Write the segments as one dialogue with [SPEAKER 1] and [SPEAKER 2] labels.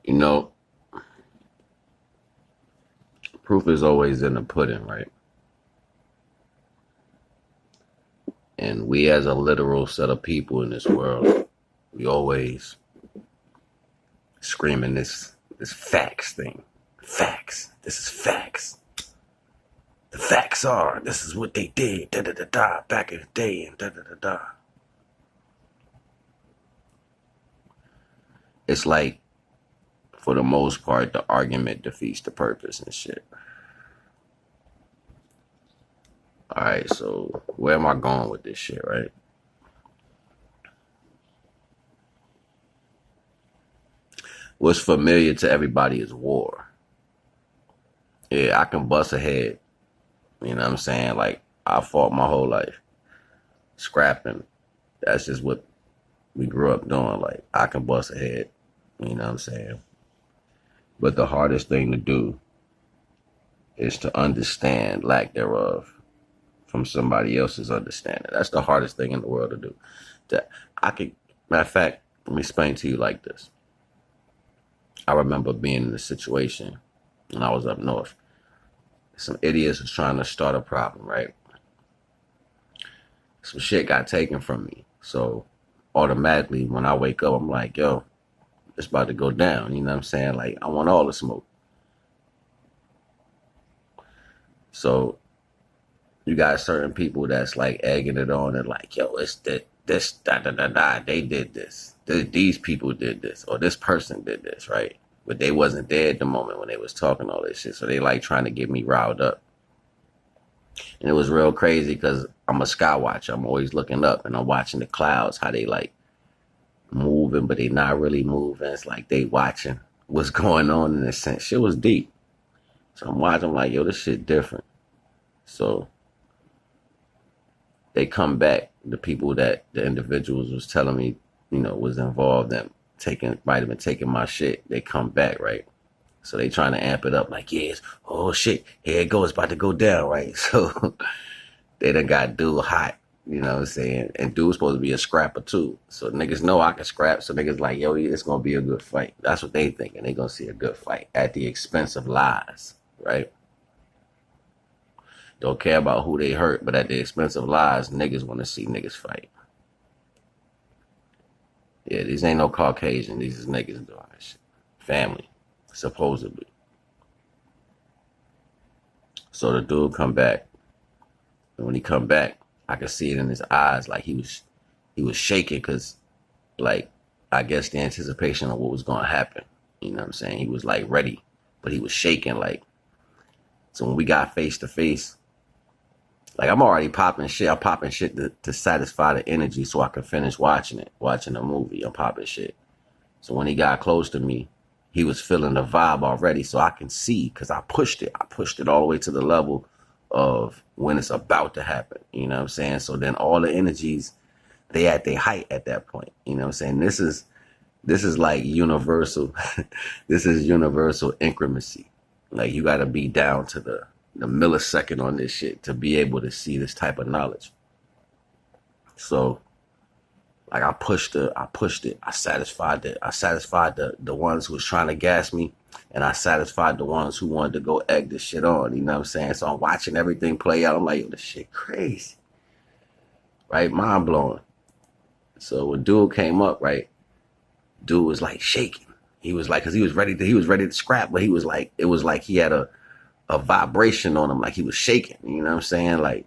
[SPEAKER 1] You know, proof is always in the pudding, right? And we as a literal set of people in this world, we always screaming this facts thing. Facts. This is facts. The facts are this is what they did, da da da da, back in the day, and da da da da. It's like, for the most part, the argument defeats the purpose and shit. All right, so where am I going with this shit, right? What's familiar to everybody is war. Yeah, I can bust a head. You know what I'm saying? Like, I fought my whole life. Scrapping. That's just what we grew up doing. Like, I can bust a head. You know what I'm saying? But the hardest thing to do is to understand lack thereof from somebody else's understanding. That's the hardest thing in the world to do. That I could, matter of fact, let me explain to you like this. I remember being in a situation when I was up north. Some idiots was trying to start a problem, right? Some shit got taken from me. So automatically when I wake up, I'm like, yo, it's about to go down. You know what I'm saying? Like, I want all the smoke. So you got certain people that's like egging it on and like, yo, it's this, da da da da. They did this. These people did this, or this person did this, right? But they wasn't there at the moment when they was talking all this shit. So they like trying to get me riled up. And it was real crazy because I'm a sky watcher. I'm always looking up and I'm watching the clouds, how they like moving, but they not really moving. It's like they watching what's going on in a sense. Shit was deep. So I'm watching, I'm like, yo, this shit different. So they come back, the people that the individuals was telling me, you know, was involved in might have been taking my shit. They come back, right? So they trying to amp it up like, yes, oh shit, here it goes, about to go down, right? So they done got dude hot, you know what I'm saying? And dude's supposed to be a scrapper too. So niggas know I can scrap. So niggas like, yo, it's gonna be a good fight. That's what they thinking. They gonna see a good fight at the expense of lies, right? Don't care about who they hurt, but at the expense of lies, niggas want to see niggas fight. Yeah, these ain't no Caucasian. These is niggas doing this shit. Family, supposedly. So the dude come back, and when he come back, I could see it in his eyes, like he was shaking, cause like I guess the anticipation of what was gonna happen. You know what I'm saying? He was like ready, but he was shaking like. So when we got face to face, like I'm already popping shit. I'm popping shit to satisfy the energy so I can finish watching the movie. I'm popping shit. So when he got close to me, he was feeling the vibe already. So I can see, because I pushed it. I pushed it all the way to the level of when it's about to happen. You know what I'm saying? So then all the energies, they at their height at that point. You know what I'm saying? This is like universal. This is universal incremency. Like you got to be down to the millisecond on this shit to be able to see this type of knowledge. So like I pushed it. I satisfied the ones who was trying to gas me, and I satisfied the ones who wanted to go egg this shit on. You know what I'm saying? So I'm watching everything play out. I'm like, yo, this shit crazy. Right? Mind blowing. So when dude came up, right, dude was like shaking. He was like, cause he was ready to scrap, but he was like, it was like he had a vibration on him, like he was shaking, you know what I'm saying? Like,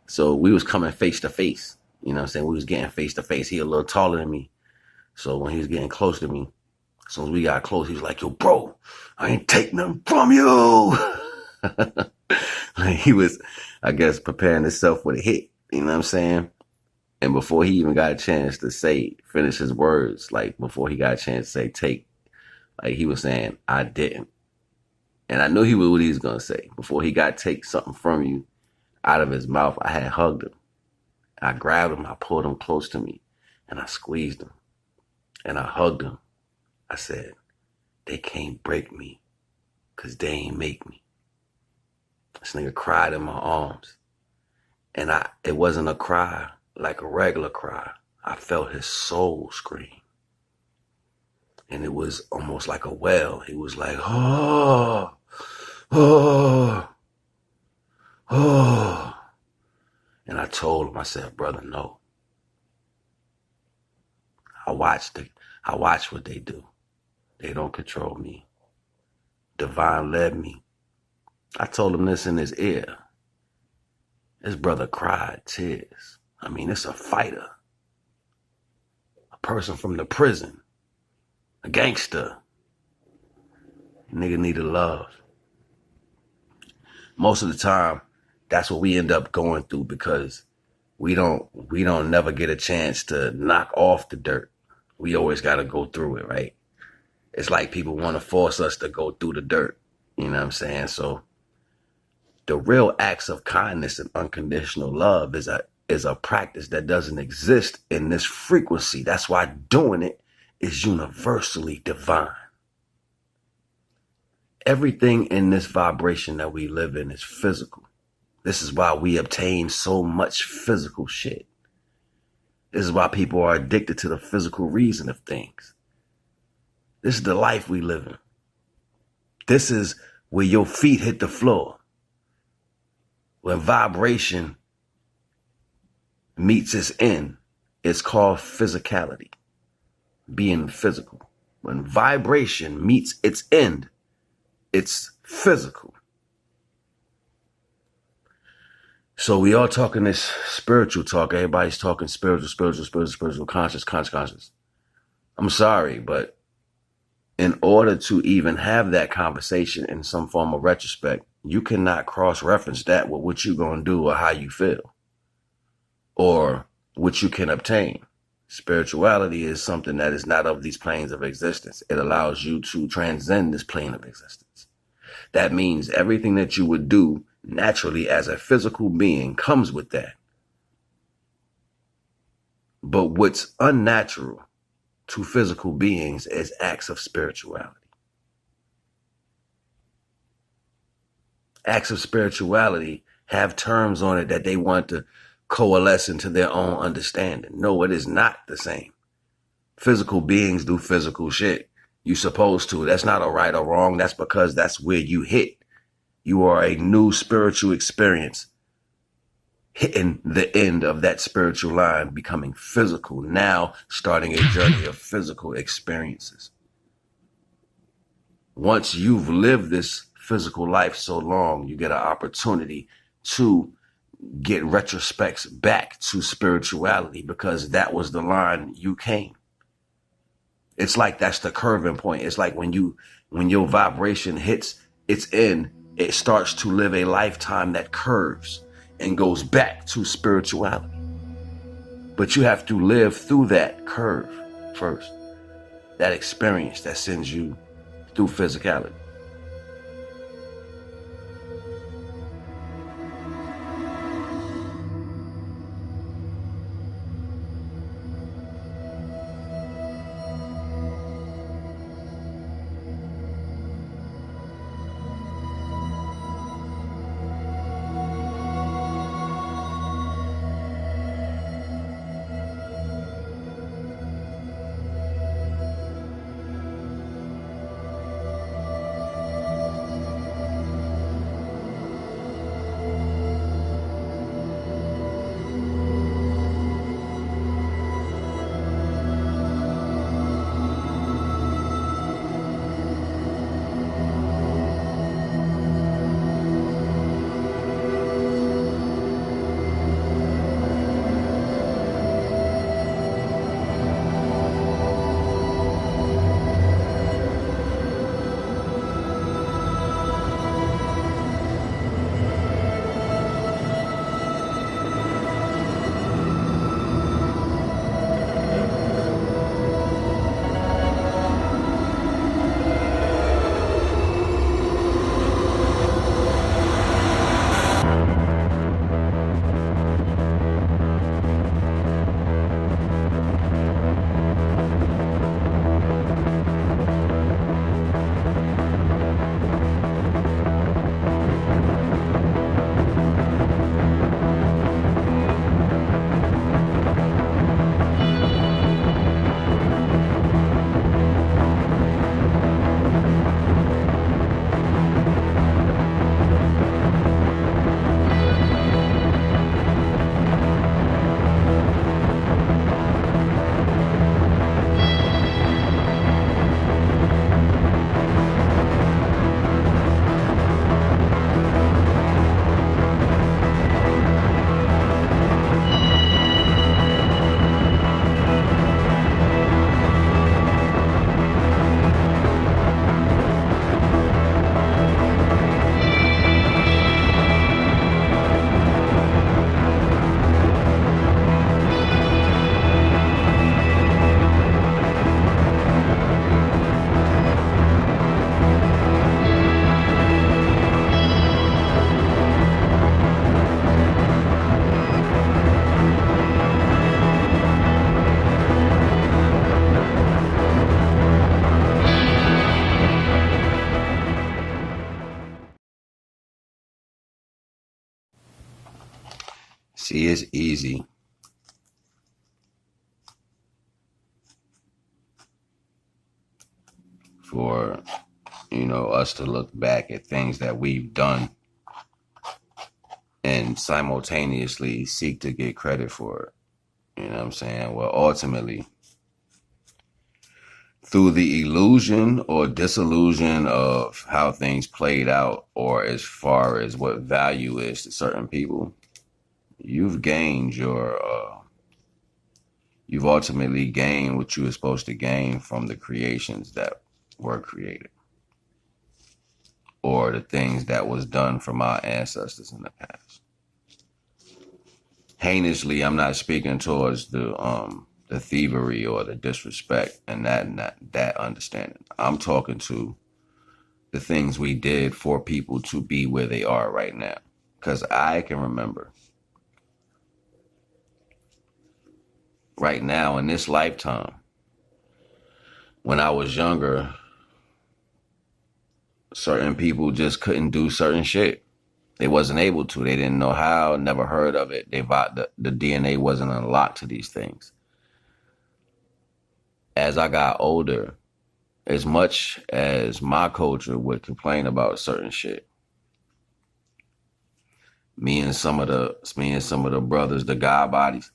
[SPEAKER 1] so we was coming face to face, you know what I'm saying? We was getting face to face. He a little taller than me. So when he was getting close to me, as soon as we got close, he was like, yo, bro, I ain't taking them from you. Like he was, I guess, preparing himself for the hit, you know what I'm saying? And before he even got a chance to finish his words, like before he got a chance to say take, like he was saying, I didn't. And I knew he was what he was going to say. Before he got take something from you out of his mouth, I had hugged him. I grabbed him. I pulled him close to me. And I squeezed him. And I hugged him. I said, they can't break me because they ain't make me. This nigga cried in my arms. And it wasn't a cry like a regular cry. I felt his soul scream. And it was almost like a well. He was like, oh, oh, oh. And I told him, I said, brother, no. I watch what they do. They don't control me. Divine led me. I told him this in his ear. His brother cried tears. I mean, it's a fighter. A person from the prison. A gangster. Nigga needed love. Most of the time, that's what we end up going through because we don't never get a chance to knock off the dirt. We always got to go through it, right? It's like people want to force us to go through the dirt. You know what I'm saying? So the real acts of kindness and unconditional love is a practice that doesn't exist in this frequency. That's why doing it is universally divine. Everything in this vibration that we live in is physical. This is why we obtain so much physical shit. This is why people are addicted to the physical reason of things. This is the life we live in. This is where your feet hit the floor. When vibration meets its end, it's called physicality, being physical. When vibration meets its end, it's physical. So we all talking this spiritual talk. Everybody's talking spiritual, conscious. I'm sorry, but in order to even have that conversation in some form of retrospect, you cannot cross-reference that with what you're going to do or how you feel or what you can obtain. Spirituality is something that is not of these planes of existence. It allows you to transcend this plane of existence. That means everything that you would do naturally as a physical being comes with that. But what's unnatural to physical beings is acts of spirituality. Acts of spirituality have terms on it that they want to coalesce into their own understanding. No, it is not the same. Physical beings do physical shit. You're supposed to. That's not a right or wrong. That's because that's where you hit. You are a new spiritual experience hitting the end of that spiritual line, becoming physical, now starting a journey of physical experiences. Once you've lived this physical life so long, you get an opportunity to get retrospects back to spirituality because that was the line you came. It's like that's the curving point. It's like when your vibration hits its end, it starts to live a lifetime that curves and goes back to spirituality. But you have to live through that curve first, that experience that sends you through physicality. See, it's easy for, us to look back at things that we've done and simultaneously seek to get credit for it. You know what I'm saying? Well, ultimately, through the illusion or disillusion of how things played out, or as far as what value is to certain people, you've ultimately gained what you were supposed to gain from the creations that were created, or the things that was done from our ancestors in the past. Heinously, I'm not speaking towards the thievery or the disrespect and that understanding. I'm talking to the things we did for people to be where they are right now. Because I can remember right now in this lifetime, when I was younger, certain people just couldn't do certain shit. They wasn't able to. They didn't know how, never heard of it. The DNA wasn't unlocked to these things. As I got older, as much as my culture would complain about certain shit, me and some of the brothers, the God bodies,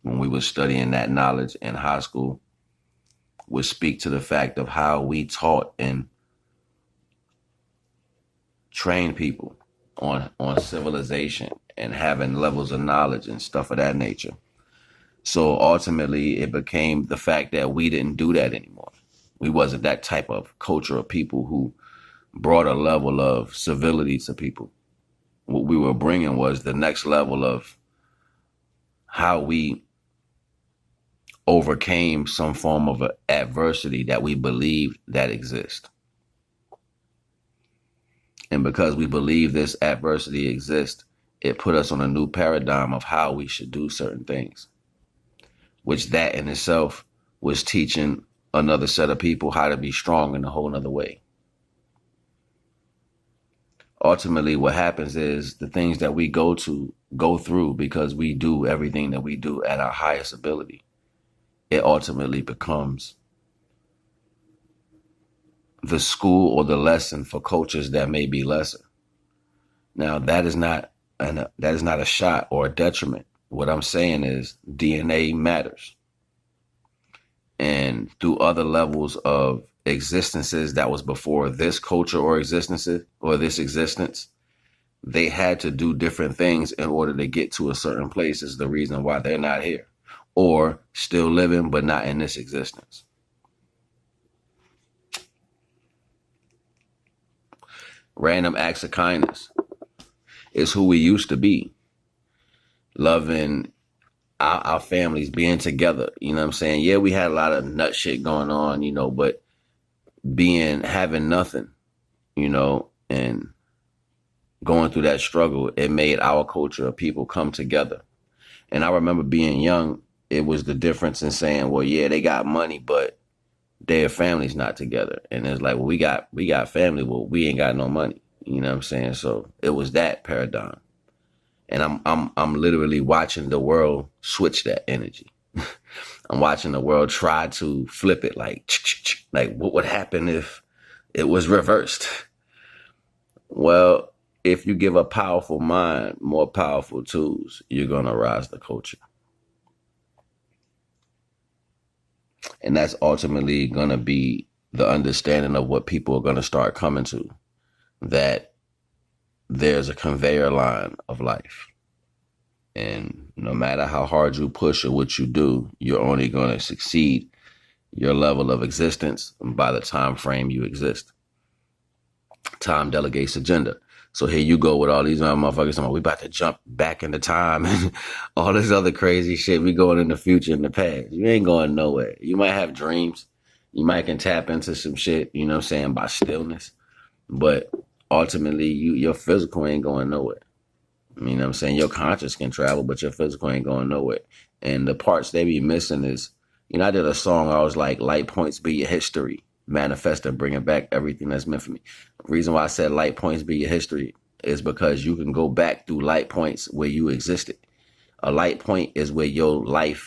[SPEAKER 1] when we were studying that knowledge in high school, would speak to the fact of how we taught and trained people on civilization and having levels of knowledge and stuff of that nature. So ultimately, it became the fact that we didn't do that anymore. We wasn't that type of culture of people who brought a level of civility to people. What we were bringing was the next level of how we overcame some form of adversity that we believed that exists. And because we believe this adversity exists, it put us on a new paradigm of how we should do certain things, which that in itself was teaching another set of people how to be strong in a whole nother way. Ultimately, what happens is the things that we go through because we do everything that we do at our highest ability. It ultimately becomes the school or the lesson for cultures that may be lesser. Now, that is not a shot or a detriment. What I'm saying is DNA matters. And through other levels of existences that was before this culture or existences or this existence, they had to do different things in order to get to a certain place. Is the reason why they're not here or still living, but not in this existence. Random acts of kindness is who we used to be. Loving our families, being together. You know what I'm saying? Yeah, we had a lot of nut shit going on, but having nothing, and going through that struggle, it made our culture of people come together. And I remember being young, it was the difference in saying, well, yeah, they got money, but their family's not together. And it's like, well, we got family, well, we ain't got no money. You know what I'm saying? So it was that paradigm. And I'm literally watching the world switch that energy. I'm watching the world try to flip it like what would happen if it was reversed? Well, if you give a powerful mind more powerful tools, you're going to rise the culture. And that's ultimately going to be the understanding of what people are going to start coming to, that there's a conveyor line of life. And no matter how hard you push or what you do, you're only going to succeed your level of existence by the time frame you exist. Time delegates agenda. So here you go with all these motherfuckers talking about we about to jump back into time and all this other crazy shit. We going in the future and the past. You ain't going nowhere. You might have dreams. You might can tap into some shit, you know what I'm saying, by stillness. But ultimately, your physical ain't going nowhere. You know what I'm saying? Your conscious can travel, but your physical ain't going nowhere. And the parts they be missing is, I did a song, I was like, light points be your history. Manifest and bringing back everything that's meant for me. The reason why I said light points be your history, is because you can go back through light points where you existed. A light point is where your light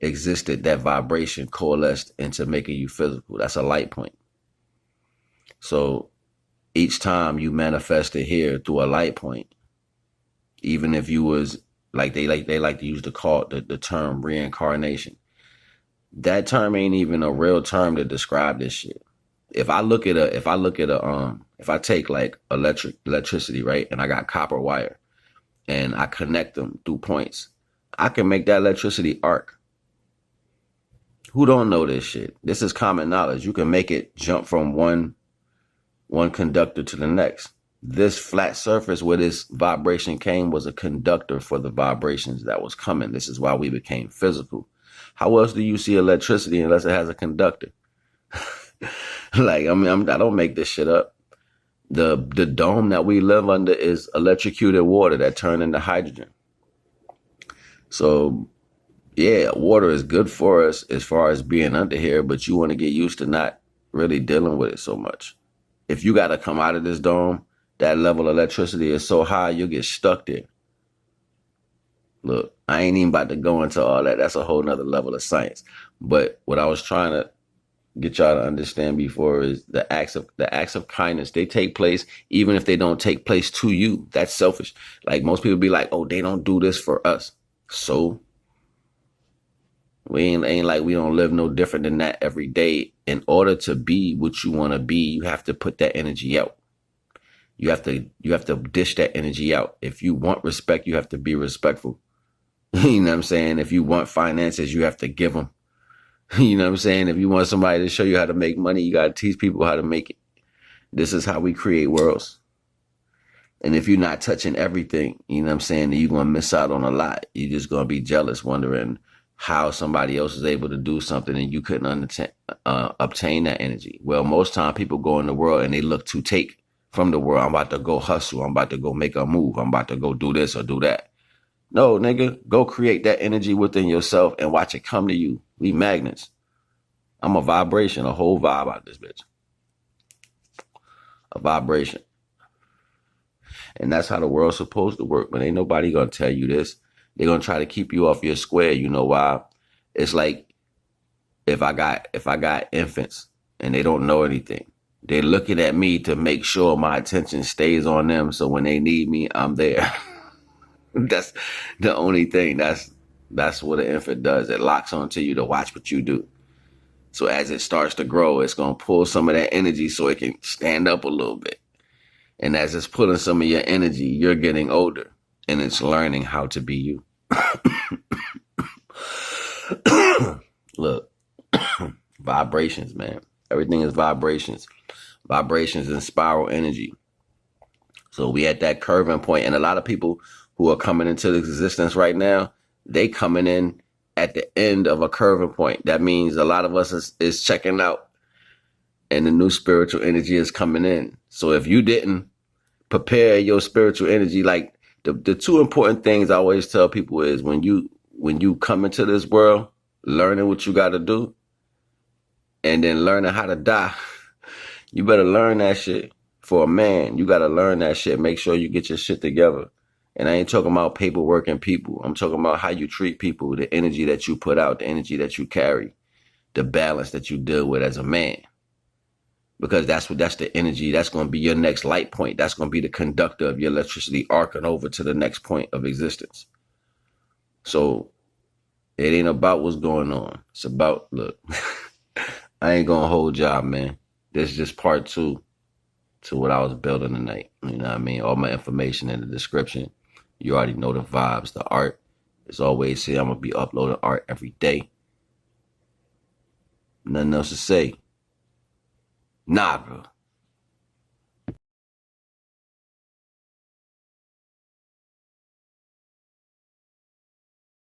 [SPEAKER 1] existed, that vibration coalesced into making you physical. That's a light point. So each time you manifested here through a light point, even if you was like they like to use the term reincarnation. That term ain't even a real term to describe this shit. If I take like electricity, right, and I got copper wire and I connect them through points, I can make that electricity arc. Who don't know this shit? This is common knowledge. You can make it jump from one conductor to the next. This flat surface where this vibration came was a conductor for the vibrations that was coming. This is why we became physical. How else do you see electricity unless it has a conductor? Like, I mean, I don't make this shit up. The dome that we live under is electrocuted water that turned into hydrogen. So, yeah, water is good for us as far as being under here, but you want to get used to not really dealing with it so much. If you got to come out of this dome, that level of electricity is so high, you'll get stuck there. Look, I ain't even about to go into all that. That's a whole nother level of science. But what I was trying to get y'all to understand before is the acts of kindness. They take place even if they don't take place to you. That's selfish. Like most people be like, oh, they don't do this for us. So we ain't like we don't live no different than that every day. In order to be what you want to be, you have to put that energy out. You have to dish that energy out. If you want respect, you have to be respectful. You know what I'm saying? If you want finances, you have to give them. You know what I'm saying? If you want somebody to show you how to make money, you got to teach people how to make it. This is how we create worlds. And if you're not touching everything, you know what I'm saying, then you're going to miss out on a lot. You're just going to be jealous, wondering how somebody else is able to do something and you couldn't obtain that energy. Well, most time people go in the world and they look to take from the world. I'm about to go hustle. I'm about to go make a move. I'm about to go do this or do that. No, nigga, go create that energy within yourself and watch it come to you. We magnets. I'm a vibration, a whole vibe out this bitch. A vibration. And that's how the world's supposed to work. But ain't nobody gonna tell you this. They're gonna try to keep you off your square. You know why? It's like if I got infants and they don't know anything, they're looking at me to make sure my attention stays on them. So when they need me, I'm there. That's the only thing. That's what an infant does. It locks onto you to watch what you do. So as it starts to grow, it's going to pull some of that energy so it can stand up a little bit. And as it's pulling some of your energy, you're getting older and it's learning how to be you. Look, vibrations, man. Everything is vibrations. Vibrations and spiral energy. So we at that curving point, and a lot of people who are coming into existence right now, they coming in at the end of a curving point. That means a lot of us is checking out and the new spiritual energy is coming in. So if you didn't prepare your spiritual energy, like the two important things I always tell people is when you come into this world, learning what you got to do and then learning how to die, you better learn that shit. For a man, you got to learn that shit. Make sure you get your shit together. And I ain't talking about paperwork and people. I'm talking about how you treat people, the energy that you put out, the energy that you carry, the balance that you deal with as a man. Because that's the energy. That's going to be your next light point. That's going to be the conductor of your electricity arcing over to the next point of existence. So it ain't about what's going on. It's about, look, I ain't going to hold y'all, man. This is just part 2 to what I was building tonight. You know what I mean? All my information in the description. You already know the vibes, the art. As always, say I'm going to be uploading art every day. Nothing else to say. Naga.